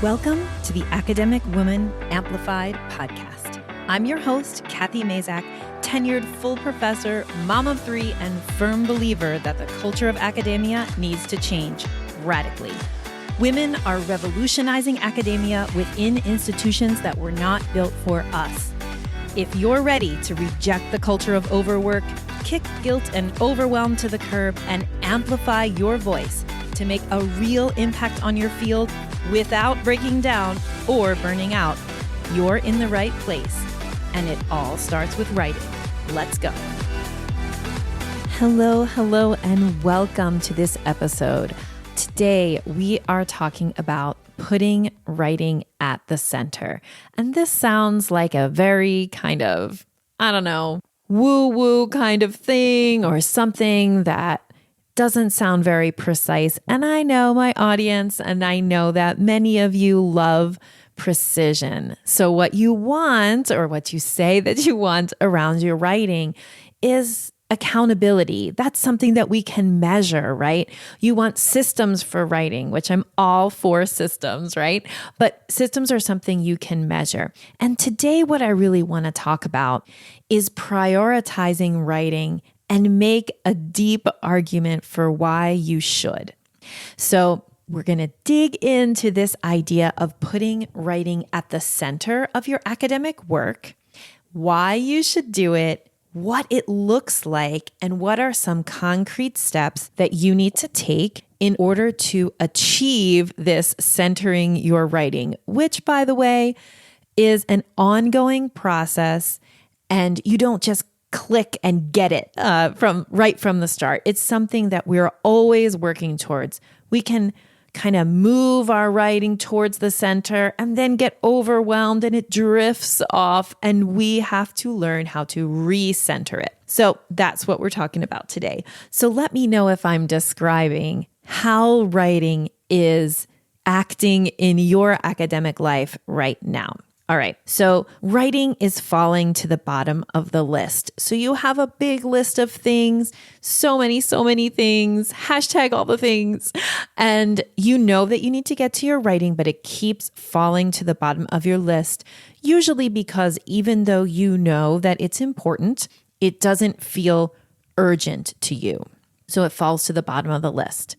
Welcome to the Academic Woman Amplified podcast. I'm your host, Kathy Mazak, tenured full professor, mom of three, and firm believer that the culture of academia needs to change radically. Women are revolutionizing academia within institutions that were not built for us. If you're ready to reject the culture of overwork, kick guilt and overwhelm to the curb, and amplify your voice to make a real impact on your field without breaking down or burning out, you're in the right place. And it all starts with writing. Let's go. Hello, and welcome to this episode. Today, we are talking about putting writing at the center. And this sounds like a very kind of, woo-woo kind of thing, or something that doesn't sound very precise. And I know my audience, and I know that many of you love precision. So what you want, or what you say that you want around your writing, is accountability. That's something that we can measure, right? You want systems for writing, which I'm all for systems, right? But systems are something you can measure. And today, what I really want to talk about is prioritizing writing and make a deep argument for why you should. So we're going to dig into this idea of putting writing at the center of your academic work, why you should do it, what it looks like, and what are some concrete steps that you need to take in order to achieve this centering your writing, which, by the way, is an ongoing process, and you don't just click and get it from the start. It's something that we're always working towards. We can kind of move our writing towards the center and then get overwhelmed and it drifts off, and we have to learn how to recenter it. So that's what we're talking about today. So let me know if I'm describing how writing is acting in your academic life right now. All right, so writing is falling to the bottom of the list. So you have a big list of things, so many things, hashtag all the things. And you know that you need to get to your writing, but it keeps falling to the bottom of your list, usually because even though you know that it's important, it doesn't feel urgent to you. So it falls to the bottom of the list.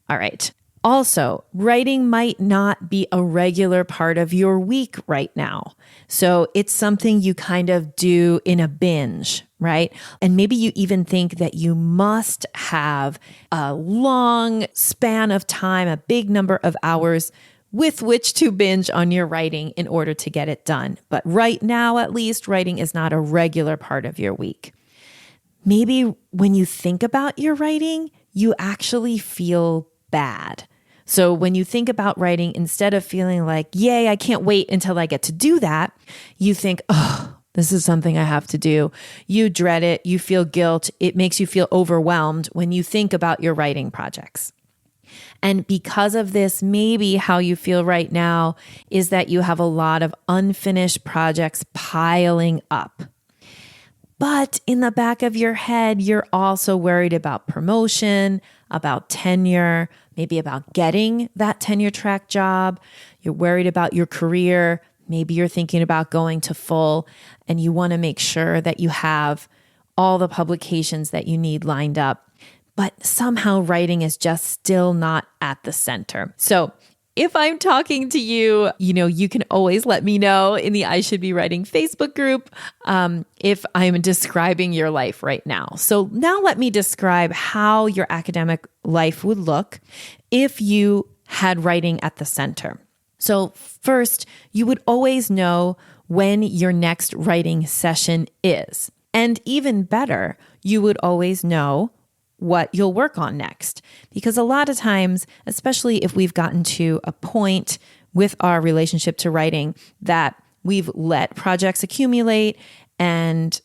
All right. Also, writing might not be a regular part of your week right now. So it's something you kind of do in a binge, right? And maybe you even think that you must have a long span of time, a big number of hours with which to binge on your writing in order to get it done. But right now, at least, writing is not a regular part of your week. Maybe when you think about your writing, you actually feel bad. So when you think about writing, instead of feeling like, yay, I can't wait until I get to do that, you think, oh, this is something I have to do. You dread it. You feel guilt. It makes you feel overwhelmed when you think about your writing projects. And because of this, maybe how you feel right now is that you have a lot of unfinished projects piling up. But in the back of your head, you're also worried about promotion, about tenure, maybe about getting that tenure track job. You're worried about your career. Maybe you're thinking about going to full, and you want to make sure that you have all the publications that you need lined up. But somehow writing is just still not at the center. So if I'm talking to you, you can always let me know in the I Should Be Writing Facebook group if I'm describing your life right now. So now let me describe how your academic life would look if you had writing at the center. So first, you would always know when your next writing session is. And even better, you would always know what you'll work on next. Because a lot of times, especially if we've gotten to a point with our relationship to writing that we've let projects accumulate and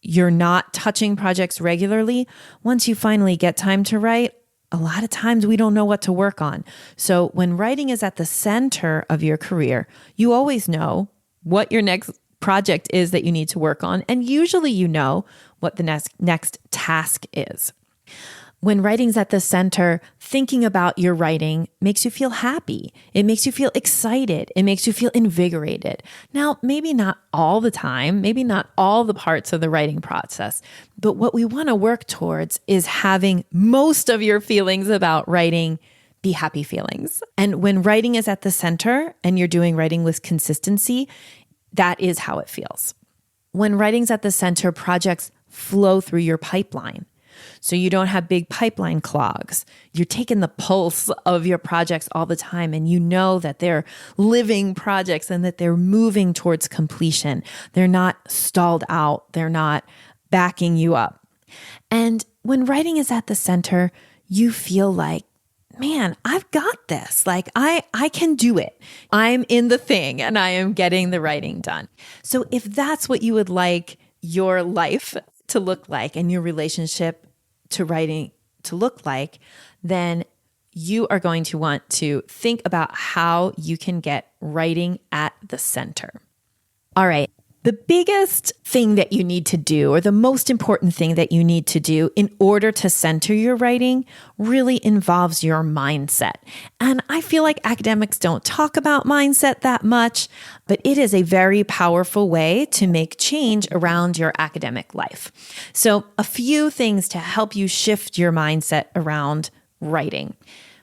you're not touching projects regularly, once you finally get time to write, a lot of times we don't know what to work on. So when writing is at the center of your career, you always know what your next project is that you need to work on. And usually you know what the next task is. When writing's at the center, thinking about your writing makes you feel happy. It makes you feel excited. It makes you feel invigorated. Now, maybe not all the time, maybe not all the parts of the writing process, but what we want to work towards is having most of your feelings about writing be happy feelings. And when writing is at the center and you're doing writing with consistency, that is how it feels. When writing's at the center, projects flow through your pipeline. So you don't have big pipeline clogs. You're taking the pulse of your projects all the time, and you know that they're living projects and that they're moving towards completion. They're not stalled out. They're not backing you up. And when writing is at the center, you feel like, man, I've got this. Like I can do it. I'm in the thing and I am getting the writing done. So if that's what you would like your life to look like and your relationship to writing to look like, then you are going to want to think about how you can get writing at the center. All right. The biggest thing that you need to do, or the most important thing that you need to do in order to center your writing, really involves your mindset. And I feel like academics don't talk about mindset that much, but it is a very powerful way to make change around your academic life. So, a few things to help you shift your mindset around writing.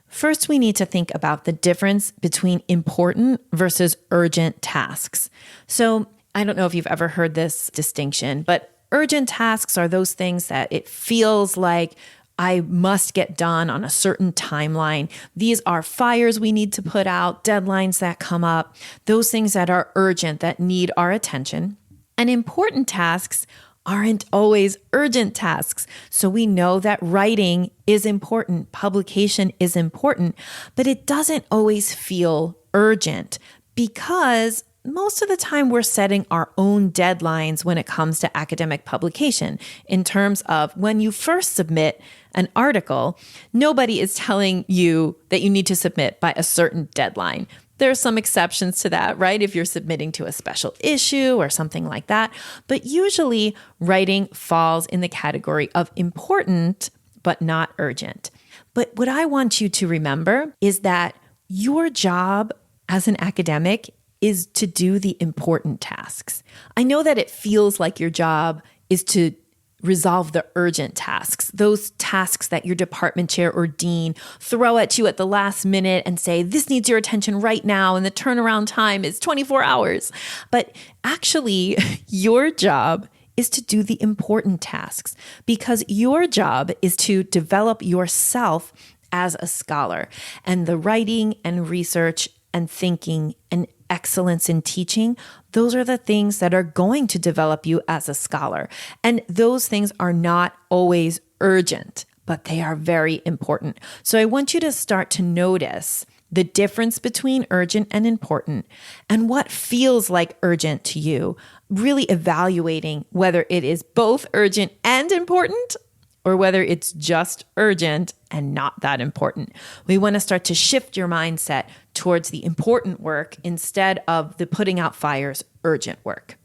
First, we need to think about the difference between important versus urgent tasks. So, I don't know if you've ever heard this distinction, but urgent tasks are those things that it feels like I must get done on a certain timeline. These are fires we need to put out, deadlines that come up, those things that are urgent that need our attention. And important tasks aren't always urgent tasks. So we know that writing is important, publication is important, but it doesn't always feel urgent because most of the time we're setting our own deadlines when it comes to academic publication. In terms of when you first submit an article, nobody is telling you that you need to submit by a certain deadline. There are some exceptions to that, right? If you're submitting to a special issue or something like that. But usually writing falls in the category of important, but not urgent. But what I want you to remember is that your job as an academic is to do the important tasks. I know that it feels like your job is to resolve the urgent tasks, those tasks that your department chair or dean throw at you at the last minute and say, this needs your attention right now, and the turnaround time is 24 hours. But actually, your job is to do the important tasks because your job is to develop yourself as a scholar. And the writing and research and thinking and excellence in teaching, those are the things that are going to develop you as a scholar. And those things are not always urgent, but they are very important. So I want you to start to notice the difference between urgent and important and what feels like urgent to you, really evaluating whether it is both urgent and important or whether it's just urgent and not that important. We want to start to shift your mindset towards the important work instead of the putting out fires urgent work.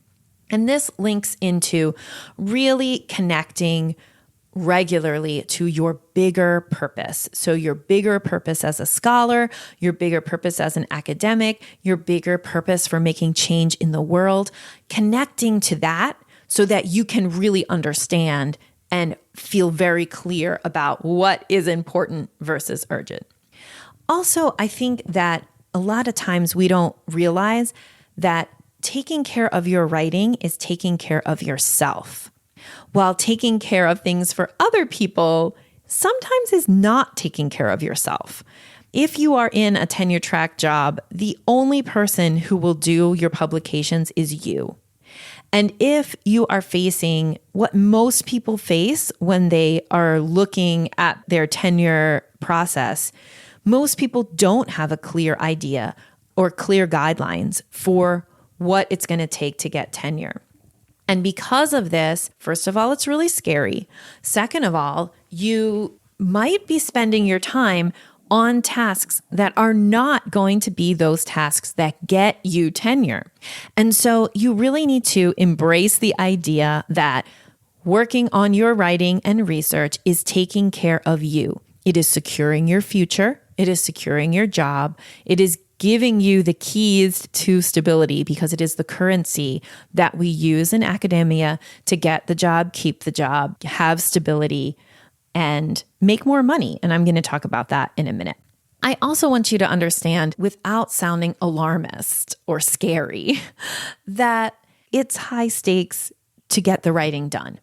And this links into really connecting regularly to your bigger purpose. So your bigger purpose as a scholar, your bigger purpose as an academic, your bigger purpose for making change in the world, connecting to that so that you can really understand and feel very clear about what is important versus urgent. Also, I think that a lot of times we don't realize that taking care of your writing is taking care of yourself, while taking care of things for other people sometimes is not taking care of yourself. If you are in a tenure track job, the only person who will do your publications is you. And if you are facing what most people face when they are looking at their tenure process, most people don't have a clear idea or clear guidelines for what it's going to take to get tenure. And because of this, first of all, it's really scary. Second of all, you might be spending your time on tasks that are not going to be those tasks that get you tenure. And so you really need to embrace the idea that Working on your writing and research is taking care of you. It is securing your future. It is securing your job. It is giving you the keys to stability because it is the currency that we use in academia to get the job, keep the job, have stability, and make more money. And I'm going to talk about that in a minute. I also want you to understand, without sounding alarmist or scary, that it's high stakes to get the writing done.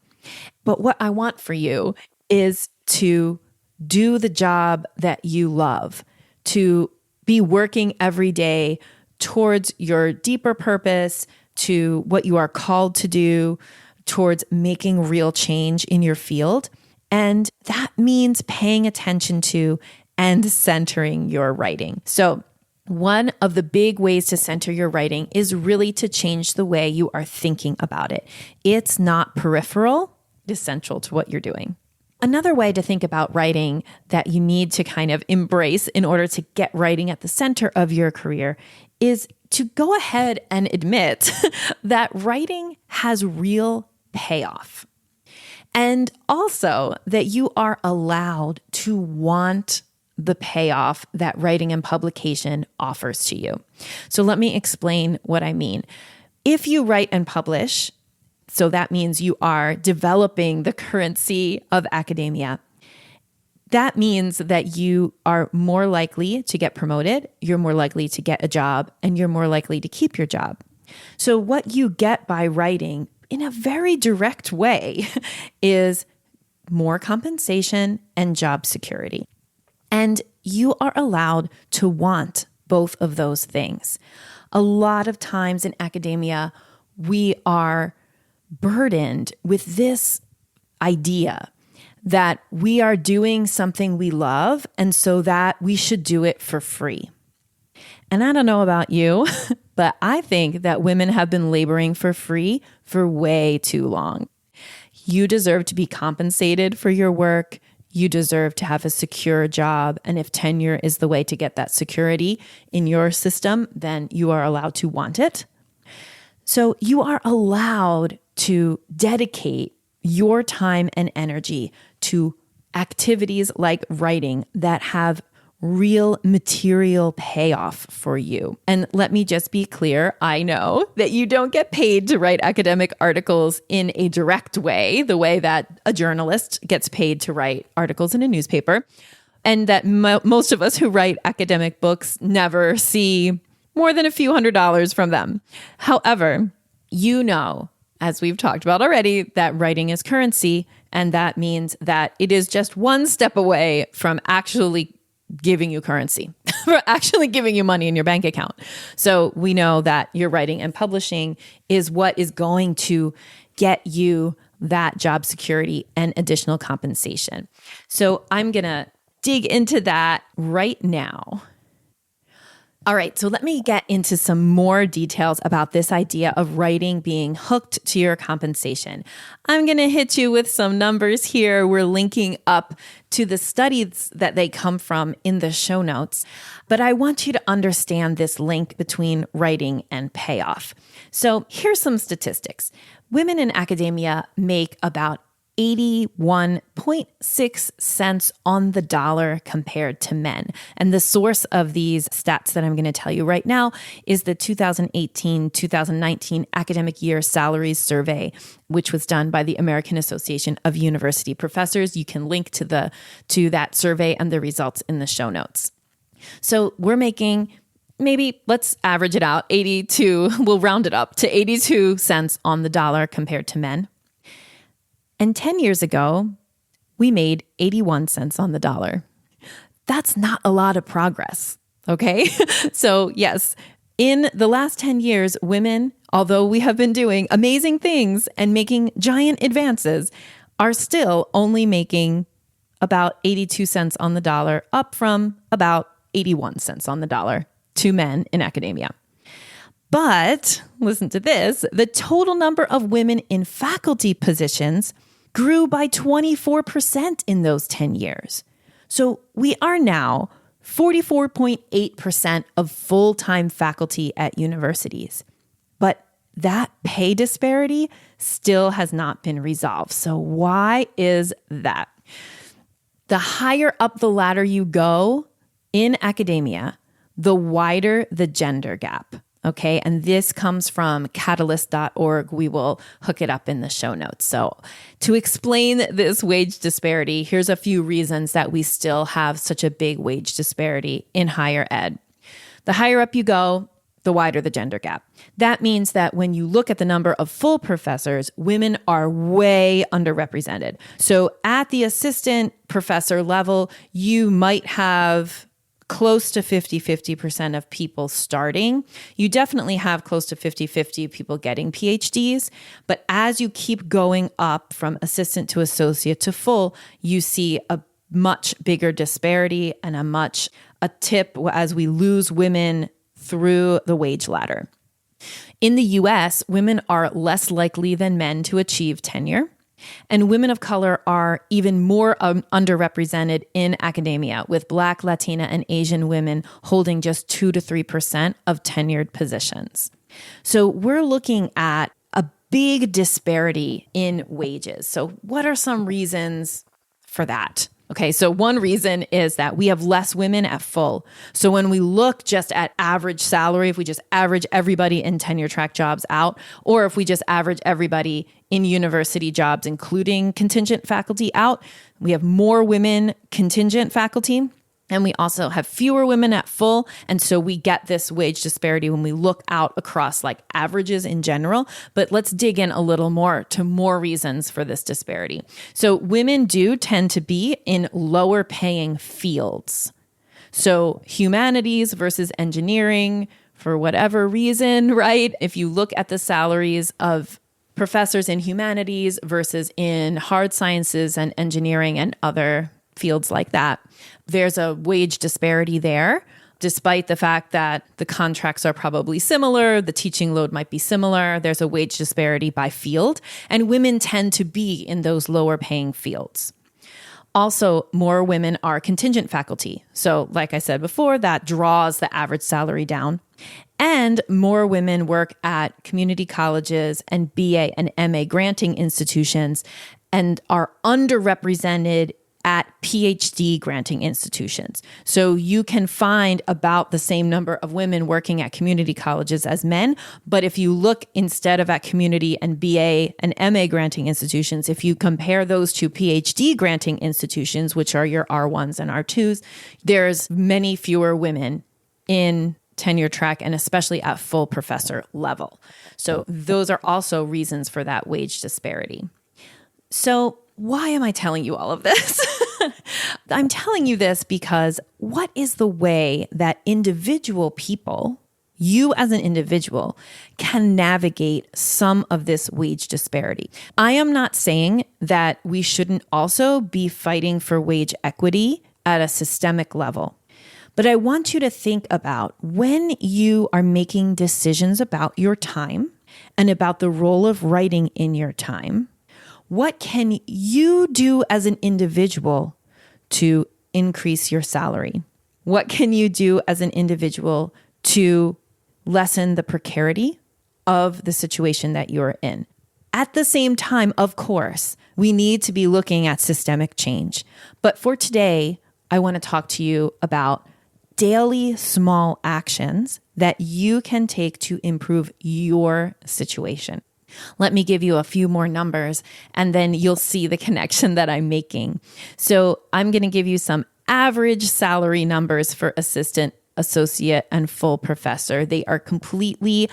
But what I want for you is to do the job that you love, to be working every day towards your deeper purpose, to what you are called to do, towards making real change in your field. And that means paying attention to and centering your writing. So one of the big ways to center your writing is really to change the way you are thinking about it. It's not peripheral, it is central to what you're doing. Another way to think about writing that you need to kind of embrace in order to get writing at the center of your career is to go ahead and admit that writing has real payoff. And also that you are allowed to want the payoff that writing and publication offers to you. So let me explain what I mean. If you write and publish, so that means you are developing the currency of academia. That means that you are more likely to get promoted, you're more likely to get a job, and you're more likely to keep your job. So what you get by writing in a very direct way is more compensation and job security. And you are allowed to want both of those things. A lot of times in academia, we are burdened with this idea that we are doing something we love and so that we should do it for free. And I don't know about you, but I think that women have been laboring for free for way too long. You deserve to be compensated for your work. You deserve to have a secure job. And if tenure is the way to get that security in your system, then you are allowed to want it. So you are allowed to dedicate your time and energy to activities like writing that have real material payoff for you. And let me just be clear, I know that you don't get paid to write academic articles in a direct way, the way that a journalist gets paid to write articles in a newspaper, and that most of us who write academic books never see more than a few $100s from them. However, you know, as we've talked about already, that writing is currency, and that means that it is just one step away from actually giving you currency, for actually giving you money in your bank account. So we know that your writing and publishing is what is going to get you that job security and additional compensation. So I'm going to dig into that right now. All right, so let me get into some more details about this idea of writing being hooked to your compensation. I'm going to hit you with some numbers here. We're linking up to the studies that they come from in the show notes, but I want you to understand this link between writing and payoff. So here's some statistics. Women in academia make about 81.6 cents on the dollar compared to men. And the source of these stats that I'm going to tell you right now is the 2018-2019 academic year salaries survey, which was done by the American Association of University Professors. You can link to that survey and the results in the show notes. So we're making, maybe let's average it out, we'll round it up to 82 cents on the dollar compared to men. And 10 years ago, we made 81 cents on the dollar. That's not a lot of progress, okay? So yes, in the last 10 years, women, although we have been doing amazing things and making giant advances, are still only making about 82 cents on the dollar, up from about 81 cents on the dollar to men in academia. But listen to this, the total number of women in faculty positions grew by 24% in those 10 years. So we are now 44.8% of full-time faculty at universities. But that pay disparity still has not been resolved. So why is that? The higher up the ladder you go in academia, the wider the gender gap. Okay. And this comes from catalyst.org. We will hook it up in the show notes. So to explain this wage disparity, here's a few reasons that we still have such a big wage disparity in higher ed. The higher up you go, the wider the gender gap. That means that when you look at the number of full professors, women are way underrepresented. So at the assistant professor level, you might have close to 50% of people starting. You definitely have close to 50% people getting PhDs. But as you keep going up from assistant to associate to full, you see a much bigger disparity and a tip as we lose women through the wage ladder. In the US, women are less likely than men to achieve tenure. And women of color are even more underrepresented in academia, with Black, Latina, and Asian women holding just 2 to 3% of tenured positions. So we're looking at a big disparity in wages. So what are some reasons for that? Okay, so one reason is that we have less women at full. So when we look just at average salary, if we just average everybody in tenure track jobs out, or if we just average everybody in university jobs, including contingent faculty out, we have more women contingent faculty. And we also have fewer women at full. And so we get this wage disparity when we look out across like averages in general. But let's dig in a little more to more reasons for this disparity. So women do tend to be in lower paying fields. So humanities versus engineering, for whatever reason, right? If you look at the salaries of professors in humanities versus in hard sciences and engineering and other fields like that, there's a wage disparity there, despite the fact that the contracts are probably similar, the teaching load might be similar, there's a wage disparity by field, and women tend to be in those lower paying fields. Also, more women are contingent faculty. So like I said before, that draws the average salary down. And more women work at community colleges and BA and MA granting institutions and are underrepresented at PhD granting institutions. So you can find about the same number of women working at community colleges as men. But if you look instead of at community and BA and MA granting institutions, if you compare those to PhD granting institutions, which are your R1s and R2s, there's many fewer women in tenure track and especially at full professor level. So those are also reasons for that wage disparity. So why am I telling you all of this? I'm telling you this because what is the way that individual people, you as an individual, can navigate some of this wage disparity? I am not saying that we shouldn't also be fighting for wage equity at a systemic level. But I want you to think about when you are making decisions about your time and about the role of writing in your time. What can you do as an individual to increase your salary? What can you do as an individual to lessen the precarity of the situation that you're in? At the same time, of course, we need to be looking at systemic change. But for today, I want to talk to you about daily small actions that you can take to improve your situation. Let me give you a few more numbers and then you'll see the connection that I'm making. So I'm going to give you some average salary numbers for assistant, associate, and full professor. They are completely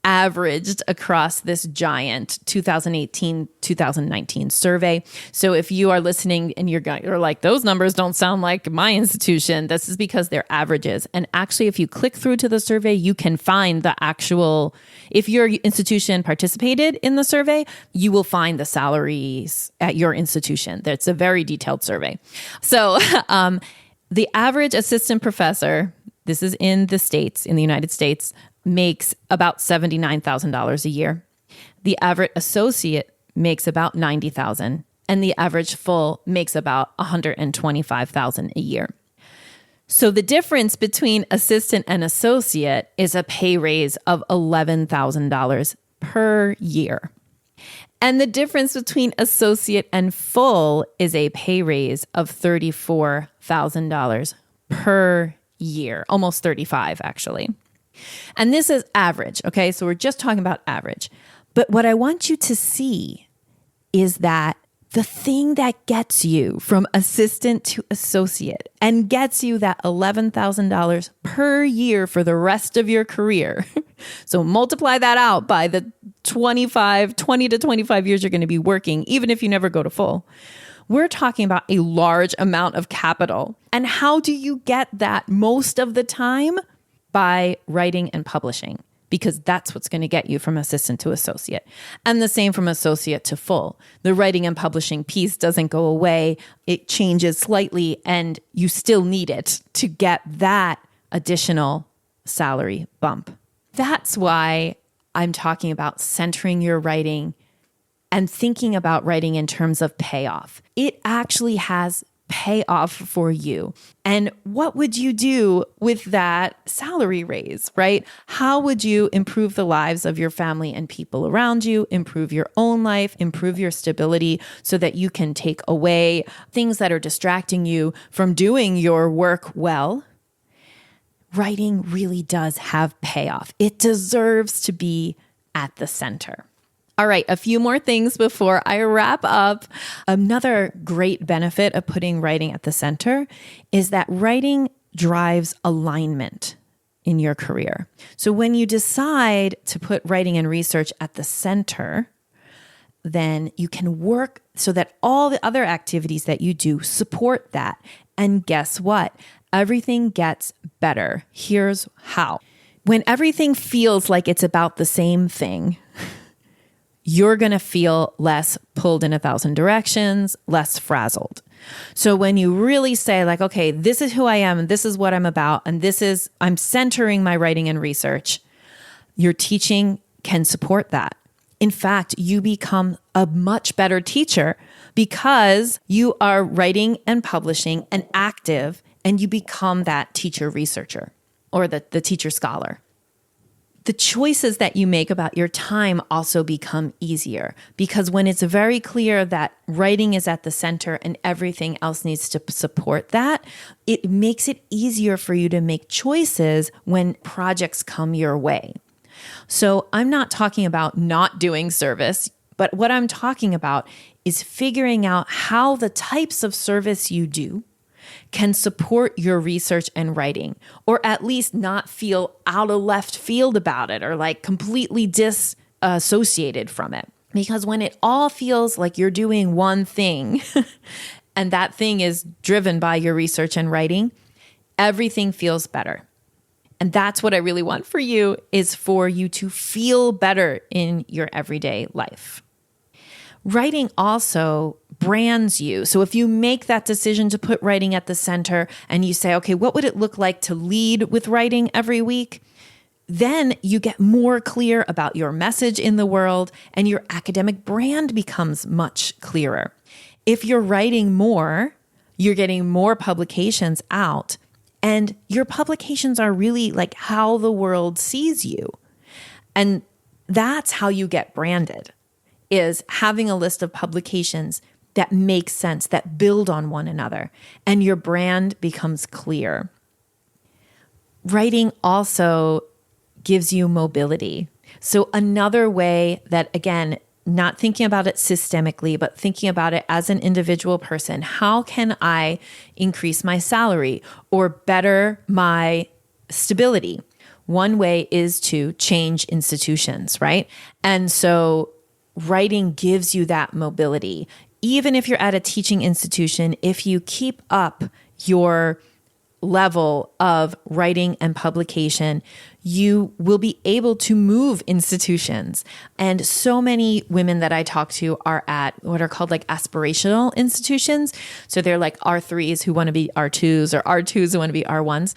averaged across this giant 2018-2019 survey. So if you are listening and you're like, those numbers don't sound like my institution, this is because they're averages. And actually, if you click through to the survey, you can find the actual, if your institution participated in the survey, you will find the salaries at your institution. That's a very detailed survey. So the average assistant professor, this is in the States, in the United States, makes about $79,000 a year. The average associate makes about $90,000, and the average full makes about $125,000 a year. So the difference between assistant and associate is a pay raise of $11,000 per year. And the difference between associate and full is a pay raise of $34,000 per year, almost 35 actually. And this is average, okay? So we're just talking about average. But what I want you to see is that the thing that gets you from assistant to associate and gets you that $11,000 per year for the rest of your career. So multiply that out by the 20 to 25 years you're going to be working, even if you never go to full. We're talking about a large amount of capital. And how do you get that most of the time? By writing and publishing, because that's what's going to get you from assistant to associate. And the same from associate to full. The writing and publishing piece doesn't go away. It changes slightly, and you still need it to get that additional salary bump. That's why I'm talking about centering your writing and thinking about writing in terms of payoff. It actually has payoff for you. And what would you do with that salary raise, right? How would you improve the lives of your family and people around you, improve your own life, improve your stability so that you can take away things that are distracting you from doing your work well? Writing really does have payoff. It deserves to be at the center. All right, a few more things before I wrap up. Another great benefit of putting writing at the center is that writing drives alignment in your career. So when you decide to put writing and research at the center, then you can work so that all the other activities that you do support that. And guess what? Everything gets better. Here's how. When everything feels like it's about the same thing, you're going to feel less pulled in 1,000 directions, less frazzled. So when you really say like, okay, this is who I am, and this is what I'm about, and I'm centering my writing and research, your teaching can support that. In fact, you become a much better teacher because you are writing and publishing and active, and you become that teacher researcher or the teacher scholar. The choices that you make about your time also become easier because when it's very clear that writing is at the center and everything else needs to support that, it makes it easier for you to make choices when projects come your way. So I'm not talking about not doing service, but what I'm talking about is figuring out how the types of service you do can support your research and writing, or at least not feel out of left field about it or like completely disassociated from it. Because when it all feels like you're doing one thing and that thing is driven by your research and writing, everything feels better. And that's what I really want for you, is for you to feel better in your everyday life. Writing also brands you. So if you make that decision to put writing at the center and you say, okay, what would it look like to lead with writing every week? Then you get more clear about your message in the world and your academic brand becomes much clearer. If you're writing more, you're getting more publications out, and your publications are really like how the world sees you. And that's how you get branded, is having a list of publications that make sense, that build on one another, and your brand becomes clear. Writing also gives you mobility. So another way that, again, not thinking about it systemically, but thinking about it as an individual person, how can I increase my salary or better my stability? One way is to change institutions, right? And so writing gives you that mobility. Even if you're at a teaching institution, if you keep up your level of writing and publication, you will be able to move institutions. And so many women that I talk to are at what are called like aspirational institutions. So they're like R3s who want to be R2s, or R2s who want to be R1s.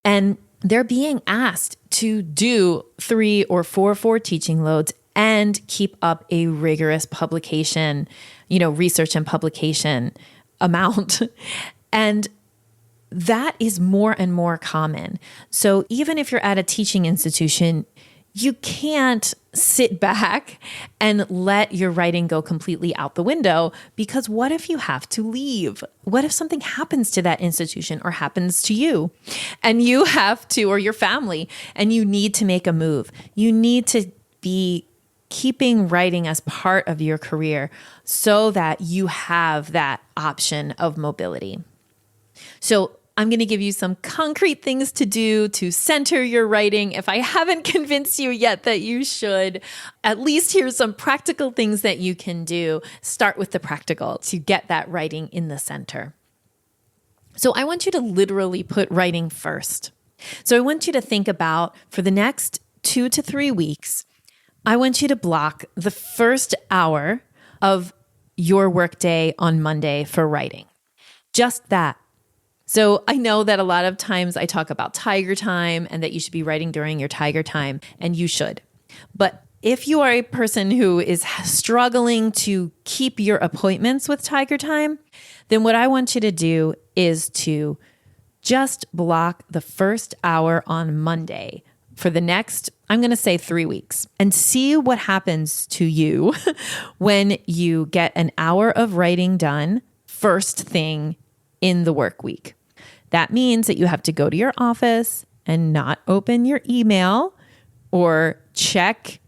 And they're being asked to do 3 or 4 teaching loads and keep up a rigorous publication, research and publication amount. And that is more and more common. So even if you're at a teaching institution, you can't sit back and let your writing go completely out the window, because what if you have to leave? What if something happens to that institution or happens to you and you have to, or your family, and you need to make a move? You need to be keeping writing as part of your career so that you have that option of mobility. So I'm going to give you some concrete things to do to center your writing. If I haven't convinced you yet that you should, at least here's some practical things that you can do. Start with the practical to get that writing in the center. So I want you to literally put writing first. So I want you to think about, for the next 2 to 3 weeks, I want you to block the first hour of your workday on Monday for writing. Just that. So I know that a lot of times I talk about tiger time and that you should be writing during your tiger time, and you should. But if you are a person who is struggling to keep your appointments with tiger time, then what I want you to do is to just block the first hour on Monday for the next, I'm going to say 3 weeks, and see what happens to you when you get an hour of writing done first thing in the work week. That means that you have to go to your office and not open your email or check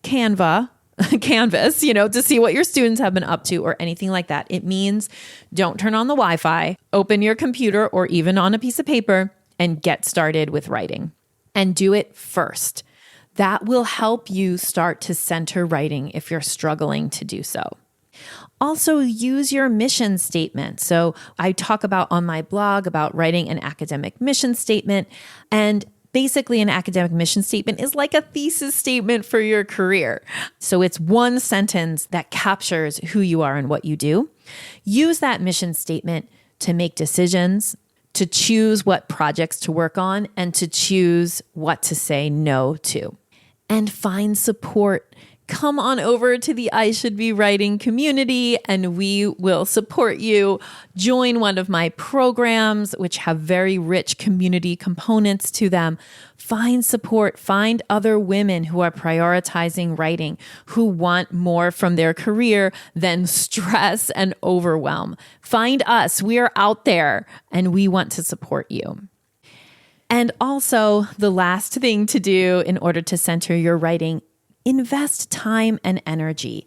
Canvas, to see what your students have been up to or anything like that. It means don't turn on the Wi-Fi, open your computer or even on a piece of paper and get started with writing, and do it first. That will help you start to center writing if you're struggling to do so. Also, use your mission statement. So I talk about on my blog about writing an academic mission statement. And basically an academic mission statement is like a thesis statement for your career. So it's one sentence that captures who you are and what you do. Use that mission statement to make decisions, to choose what projects to work on, and to choose what to say no to. And find support. Come on over to the I Should Be Writing community and we will support you. Join one of my programs, which have very rich community components to them. Find support. Find other women who are prioritizing writing, who want more from their career than stress and overwhelm. Find us. We are out there and we want to support you. And also, the last thing to do in order to center your writing, invest time and energy.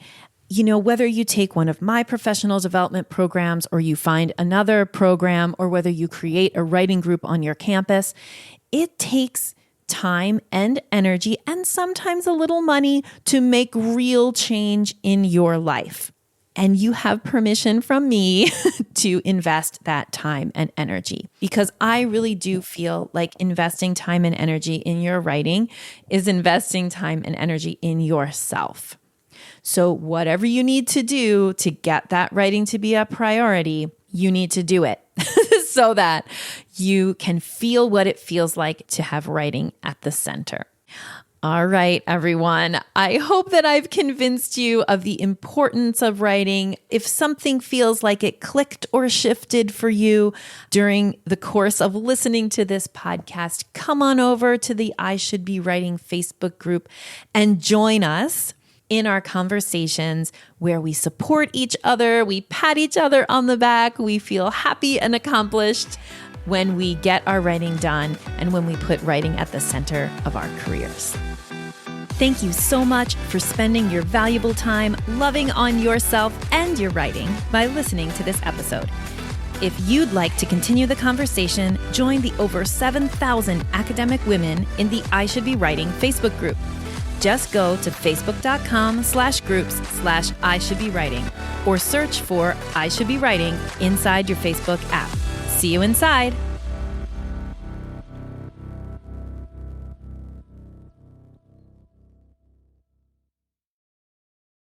Whether you take one of my professional development programs or you find another program, or whether you create a writing group on your campus, it takes time and energy and sometimes a little money to make real change in your life. And you have permission from me to invest that time and energy, because I really do feel like investing time and energy in your writing is investing time and energy in yourself. So whatever you need to do to get that writing to be a priority, you need to do it so that you can feel what it feels like to have writing at the center. All right, everyone. I hope that I've convinced you of the importance of writing. If something feels like it clicked or shifted for you during the course of listening to this podcast, come on over to the I Should Be Writing Facebook group and join us in our conversations where we support each other, we pat each other on the back, we feel happy and accomplished when we get our writing done and when we put writing at the center of our careers. Thank you so much for spending your valuable time loving on yourself and your writing by listening to this episode. If you'd like to continue the conversation, join the over 7,000 academic women in the I Should Be Writing Facebook group. Just go to facebook.com/groups/I Should Be Writing or search for I Should Be Writing inside your Facebook app. See you inside.